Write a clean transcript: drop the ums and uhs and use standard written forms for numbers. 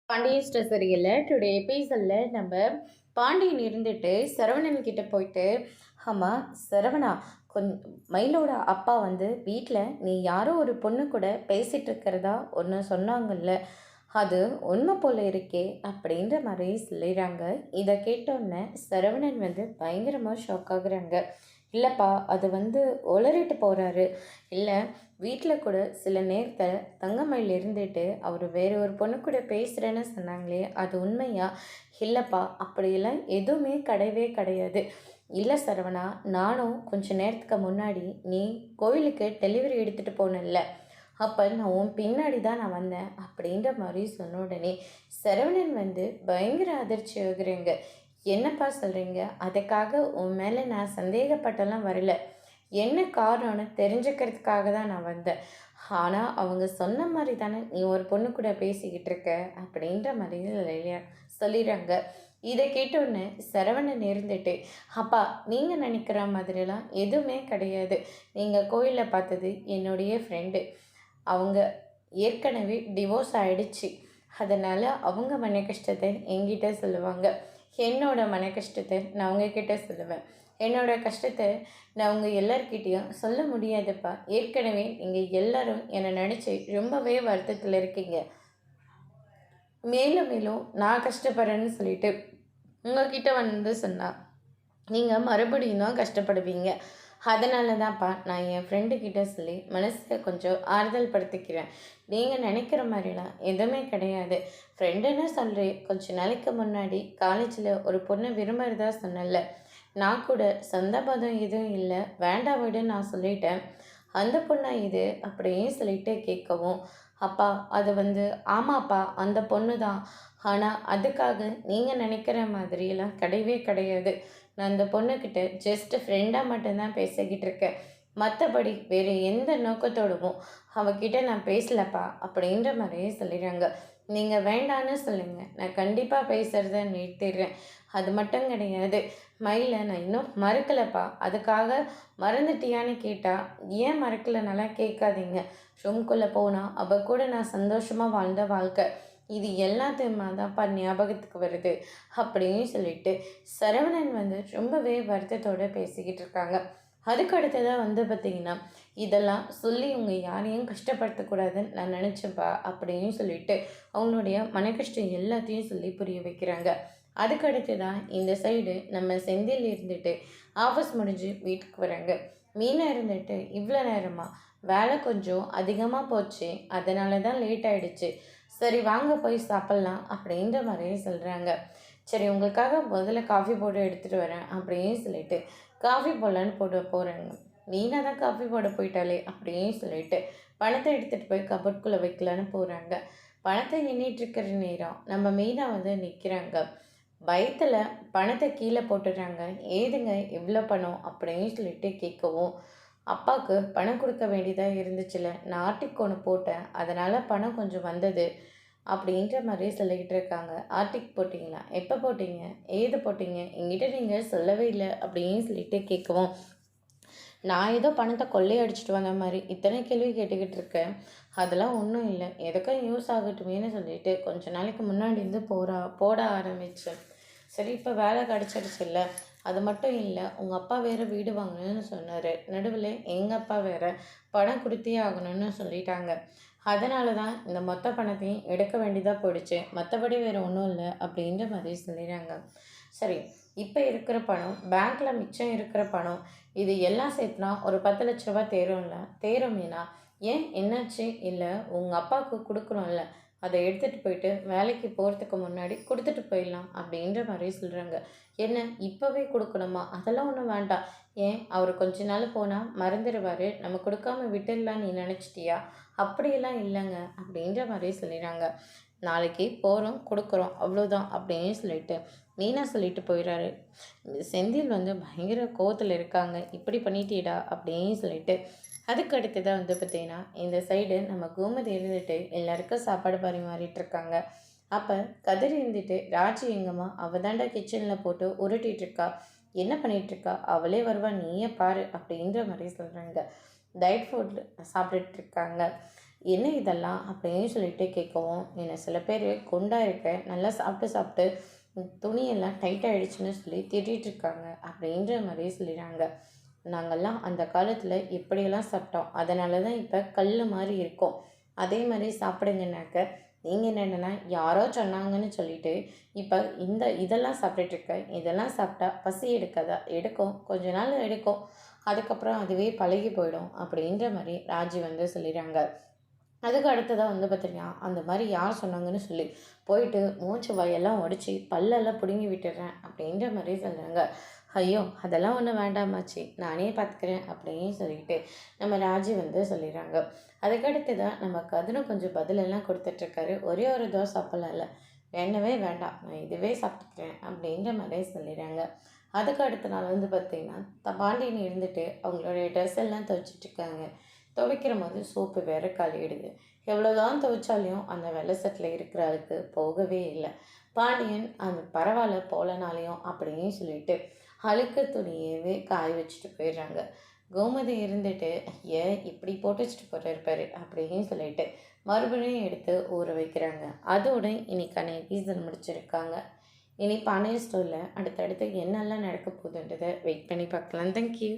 Pandian store சரியில்லை. Today எபிசோடில் நம்ம பாண்டியன் இருந்துட்டு சரவணன் கிட்ட போயிட்டு, ஆமாம் சரவணா, மயிலோட அப்பா வந்து வீட்டில் நீ யாரோ ஒரு பொண்ணு கூட பேசிகிட்டு இருக்கிறதா ஒன்று சொன்னாங்கல்ல, அது உண்மை போல் இருக்கே அப்படின்ற மாதிரி சொல்லிடுறாங்க. இதை கேட்டோன்னே சரவணன் வந்து பயங்கரமாக ஷாக் ஆகுறாங்க. இல்லைப்பா, அது வந்து உளறிட்டு போகிறாரு. இல்லை, வீட்டில் கூட சில நேரத்தில் தங்கமயில் இருந்துட்டு அவர் வேற ஒரு பொண்ணு கூட பேசுகிறேன்னு சொன்னாங்களே, அது உண்மையா? இல்லைப்பா, அப்படியெல்லாம் எதுவுமே கிடையவே கிடையாது. இல்லை சரவணா, நானும் கொஞ்ச நேரத்துக்கு முன்னாடி நீ கோயிலுக்கு டெலிவரி எடுத்துகிட்டு போனேன்ல, அப்போ நான் உன் பின்னாடி தான் நான் வந்தேன் அப்படின்ற மாதிரி சொன்ன உடனே சரவணன் வந்து பயங்கர அதிர்ச்சி ஆகுறேங்க. என்னப்பா சொல்கிறீங்க? அதுக்காக உன் மேலே நான் சந்தேகப்பட்டெல்லாம் வரல. என்ன காரணம்னு தெரிஞ்சுக்கிறதுக்காக தான் நான் வந்தேன். ஆனால் அவங்க சொன்ன மாதிரி தானே நீ ஒரு பொண்ணு கூட பேசிக்கிட்டு இருக்க அப்படின்ற மாதிரி சொல்லிடுறாங்க. இதை கேட்டோன்னே சரவணன் இருந்துட்டு, அப்பா நீங்கள் நினைக்கிற மாதிரிலாம் எதுவுமே கிடையாது. நீங்கள் கோயிலில் பார்த்தது என்னுடைய ஃப்ரெண்டு. அவங்க ஏற்கனவே டிவோர்ஸ் ஆகிடுச்சு. அதனால் அவங்க மன கஷ்டத்தை என்கிட்ட சொல்லுவாங்க. என்னோட மன கஷ்டத்தை நான் அவங்கக்கிட்ட சொல்லுவேன். என்னோட கஷ்டத்தை நான் உங்கள் எல்லார்கிட்டேயும் சொல்ல முடியாதுப்பா. ஏற்கனவே நீங்கள் எல்லாரும் என்னை நினச்சி ரொம்பவே வருத்தத்தில் இருக்கீங்க. மேலும் மேலும் நான் கஷ்டப்படுறேன்னு சொல்லிட்டு உங்ககிட்ட வந்து சொன்னால் நீங்கள் மறுபடியும் தான் கஷ்டப்படுவீங்க. அதனால தான்ப்பா நான் என் ஃப்ரெண்டுக்கிட்ட சொல்லி மனசை கொஞ்சம் ஆறுதல் படுத்திக்கிறேன். நீங்கள் நினைக்கிற மாதிரிலாம் எதுவுமே கிடையாது. ஃப்ரெண்டுன்னு சொல்கிறேன். கொஞ்சம் நாளைக்கு முன்னாடி காலேஜில் ஒரு பொண்ணை விரும்புகிறதா சொன்னல, நான் கூட சொந்த பதம் எதுவும் இல்லை, வேண்டாம் விடுன்னு நான் சொல்லிட்டேன். அந்த பொண்ணா இது அப்படின்னு சொல்லிட்டு கேட்கவும், அப்பா அது வந்து ஆமாப்பா அந்த பொண்ணு தான். ஆனால் அதுக்காக நீங்கள் நினைக்கிற மாதிரியெல்லாம் கிடையவே கிடையாது. நான் அந்த பொண்ணுக்கிட்ட ஜஸ்ட் ஃப்ரெண்டாக மட்டும்தான் பேசிக்கிட்டு இருக்கேன். மற்றபடி வேறு எந்த நோக்கத்தோடவும் அவகிட்ட நான் பேசலப்பா அப்படின்ற மாதிரியே சொல்லிடுறாங்க. நீங்கள் வேண்டான்னு சொல்லுங்கள், நான் கண்டிப்பாக பேசுகிறத நிறுத்திடுறேன். அது மட்டும் கிடையாது, மயிலை நான் இன்னும் மறக்கலைப்பா. அதுக்காக மறந்துட்டியான்னு கேட்டால், ஏன் மறக்கலைனாலாம் கேட்காதீங்க. ரூம்குள்ளே போனால் அவள் கூட நான் சந்தோஷமாக வாழ்ந்த வாழ்க்கை இது எல்லாத்தையுமா தான்ப்பா ஞாபகத்துக்கு வருது அப்படின்னு சொல்லிட்டு சரவணன் வந்து ரொம்பவே வருத்தத்தோடு பேசிக்கிட்டு இருக்காங்க. அதுக்கு அடுத்ததாக வந்து பார்த்திங்கன்னா, இதெல்லாம் சொல்லி உங்கள் யாரையும் கஷ்டப்படுத்தக்கூடாதுன்னு நான் நினச்சேன்ப்பா அப்படின்னு சொல்லிட்டு அவங்களுடைய மன கஷ்டம் எல்லாத்தையும் சொல்லி புரிய வைக்கிறாங்க. அதுக்கடுத்து தான் இந்த சைடு நம்ம செந்தில் இருந்துட்டு ஆஃபீஸ் முடிஞ்சு வீட்டுக்கு வராங்க. மீனா இருந்துட்டு இவ்வளோ நேரமாக வேலை கொஞ்சம் அதிகமாக போச்சு, அதனால தான் லேட் ஆகிடுச்சு, சரி வாங்க போய் சாப்பிட்லாம் அப்படின்ற மாதிரியே சொல்கிறாங்க. சரி உங்களுக்காக முதல்ல காஃபி போட்டு எடுத்துகிட்டு வரேன் அப்படின்னு சொல்லிட்டு காஃபி போடலான்னு போட்டு போகிறாங்க. மீனா தான் காஃபி போட போயிட்டாலே அப்படின்னு சொல்லிட்டு பணத்தை எடுத்துகிட்டு போய் கபட்குள்ளே வைக்கலான்னு போகிறாங்க. பணத்தை எண்ணிட்டுருக்கிற நேரம் நம்ம மீனா வந்து நிற்கிறாங்க. பயத்தில் பணத்தை கீழே போட்டுடுறாங்க. ஏதுங்க இவ்வளோ பணம் அப்படின்னு சொல்லிட்டு கேட்கவும், அப்பாவுக்கு பணம் கொடுக்க வேண்டியதாக இருந்துச்சுல, நான் ஆர்டிக் ஒன்று போட்டேன், அதனால் பணம் கொஞ்சம் வந்தது அப்படின்ற மாதிரி சொல்லிக்கிட்டு இருக்காங்க. ஆர்டிக் போட்டிங்களா? எப்போ போட்டிங்க? ஏது போட்டிங்க? என்கிட்ட நீங்கள் சொல்லவே இல்லை அப்படின்னு சொல்லிட்டு கேட்கவும், நான் ஏதோ பணத்தை கொள்ளையடிச்சிட்டு வந்த மாதிரி இத்தனை கேள்வி கேட்டுக்கிட்டு இருக்கேன். அதெல்லாம் ஒன்றும் இல்லை, எதுக்கும் யூஸ் ஆகட்டுமேனு சொல்லிட்டு கொஞ்ச நாளைக்கு முன்னாடி இருந்து போட ஆரம்பித்தேன். சரி இப்போ வேலை கிடச்சிருச்சுல்ல, அது மட்டும் இல்லை, உங்கள் அப்பா வேறு வீடு வாங்கணும்னு சொன்னார். நடுவில் எங்கள் அப்பா வேறு பணம் கொடுத்தே ஆகணும்னு சொல்லிட்டாங்க. அதனால தான் இந்த மொத்த பணத்தையும் எடுக்க வேண்டியதாக போயிடுச்சு, மற்றபடி வேறு ஒன்றும் இல்லை அப்படின்ற மாதிரி சொல்லிடுறாங்க. சரி, இப்போ இருக்கிற பணம், பேங்க்கில் மிச்சம் இருக்கிற பணம், இது எல்லாம் சேர்த்துனா ஒரு 10 லட்ச ரூபா தேரும்ல, தேருமேனா? ஏன் என்னாச்சு? இல்லை உங்கள் அப்பாவுக்கு கொடுக்கணும்ல, அதை எடுத்துகிட்டு போயிட்டு வேலைக்கு போகிறதுக்கு முன்னாடி கொடுத்துட்டு போயிடலாம் அப்படின்ற மாதிரி சொல்கிறாங்க. என்ன இப்போவே கொடுக்கணுமா? அதெல்லாம் ஒன்றும் வேண்டாம். ஏன் அவர் கொஞ்ச நாள் போனால் மறந்துடுவார், நம்ம கொடுக்காம விட்டுடலாம் நீ நினச்சிட்டியா? அப்படியெல்லாம் இல்லைங்க அப்படின்ற மாதிரி சொல்லிடுறாங்க. நாளைக்கு போகிறோம் கொடுக்குறோம் அவ்வளோதான் அப்படின்னு சொல்லிட்டு மீனா சொல்லிட்டு போயிடுறாரு. செந்தில் வந்து பயங்கர கோவத்தில் இருக்காங்க. இப்படி பண்ணிட்டேடா அப்படின்னு சொல்லிட்டு அதுக்கு அடுத்ததாக வந்து பார்த்திங்கன்னா, இந்த சைடு நம்ம கோமதி இருந்துட்டு எல்லாருக்கும் சாப்பாடு பரிமாறிட்டு இருக்காங்க. அப்போ கதிர் இருந்துட்டு, ராஜி எங்கம்மா? அவள் தாண்டா கிச்சனில் போட்டு உருட்டிகிட்ருக்கா, என்ன பண்ணிகிட்ருக்கா, அவளே வருவா, நீயே பாரு அப்படின்ற மாதிரி சொல்கிறாங்க. டயட் ஃபுட் சாப்பிட்டுட்ருக்காங்க. என்ன இதெல்லாம் அப்படின்னு சொல்லிட்டு கேட்கவும், என்னை சில பேர் குண்டா இருக்கேன், நல்லா சாப்பிட்டு சாப்பிட்டு துணியெல்லாம் டைட் ஆயிடுச்சுன்னு சொல்லி திட்டிகிட்டு இருக்காங்க அப்படின்ற மாதிரி சொல்லிடுறாங்க. நாங்கள்லாம் அந்த காலத்தில் எப்படியெல்லாம் சாப்பிட்டோம், அதனால தான் இப்போ கல் மாதிரி இருக்கோம். அதே மாதிரி சாப்பிடுங்கன்னாக்க நீங்கள் என்னென்னா யாரோ சொன்னாங்கன்னு சொல்லிட்டு இப்போ இதெல்லாம் சாப்பிட்டுட்ருக்க, இதெல்லாம் சாப்பிட்டா பசி எடுக்காதா? எடுக்கும், கொஞ்ச நாள் எடுக்கும், அதுக்கப்புறம் அதுவே பழகி போயிடும் அப்படின்ற மாதிரி ராஜி சொல்லிடுறாங்க. அதுக்கு அடுத்ததாக பார்த்தீங்கன்னா, அந்த மாதிரி யார் சொன்னாங்கன்னு சொல்லி போயிட்டு மூச்சு வாயெல்லாம் உடச்சி பல்லெல்லாம் பிடுங்கி விட்டுடுறேன் அப்படின்ற மாதிரி சொல்கிறாங்க. ஐயோ! அதெல்லாம் ஒன்றும் வேண்டாமாச்சி, நானே பார்த்துக்கிறேன் அப்படின்னு சொல்லிட்டு நம்ம ராஜி சொல்லிடுறாங்க. அதுக்கடுத்து தான் நம்ம கதிரும் கொஞ்சம் பதிலெல்லாம் கொடுத்துட்ருக்காரு. ஒரே ஒரு தோசை சாப்பிட்லாம்ல, வேண்டவே வேண்டாம், நான் இதுவே சாப்பிட்டுக்கிறேன் அப்படின்ற மாதிரி சொல்லிடுறாங்க. அதுக்கு அடுத்த நாள் பார்த்திங்கன்னா, பாண்டியன் இருந்துட்டு அவங்களுடைய ட்ரெஸ் எல்லாம் துவைச்சிட்ருக்காங்க. துவைக்கிற போது சோப்பு வேற காலியிடுது. எவ்வளோதான் துவைச்சாலையும் அந்த வெள்ளை சட்டில் இருக்கிற அழுக்கு போகவே இல்லை. பாண்டியன் அந்த பரவாயில்ல போலனாலையும் அப்படின்னு சொல்லிட்டு அழுக்கு துணியவே காய வச்சுட்டு போயிடுறாங்க. கோமதி இருந்துட்டு ஏன் இப்படி போட்டு வச்சுட்டு போயிருப்பாரு அப்படின்னு சொல்லிட்டு மறுபடியும் எடுத்து ஊற வைக்கிறாங்க. அதோட இன்னைக்கான எபிசோட் முடிச்சிருக்காங்க. இனி பாண்டியன் ஸ்டோரியில் அடுத்தடுத்து என்னெல்லாம் நடக்க போகுதுன்றதை வெயிட் பண்ணி பார்க்கலாம். தேங்க்யூ.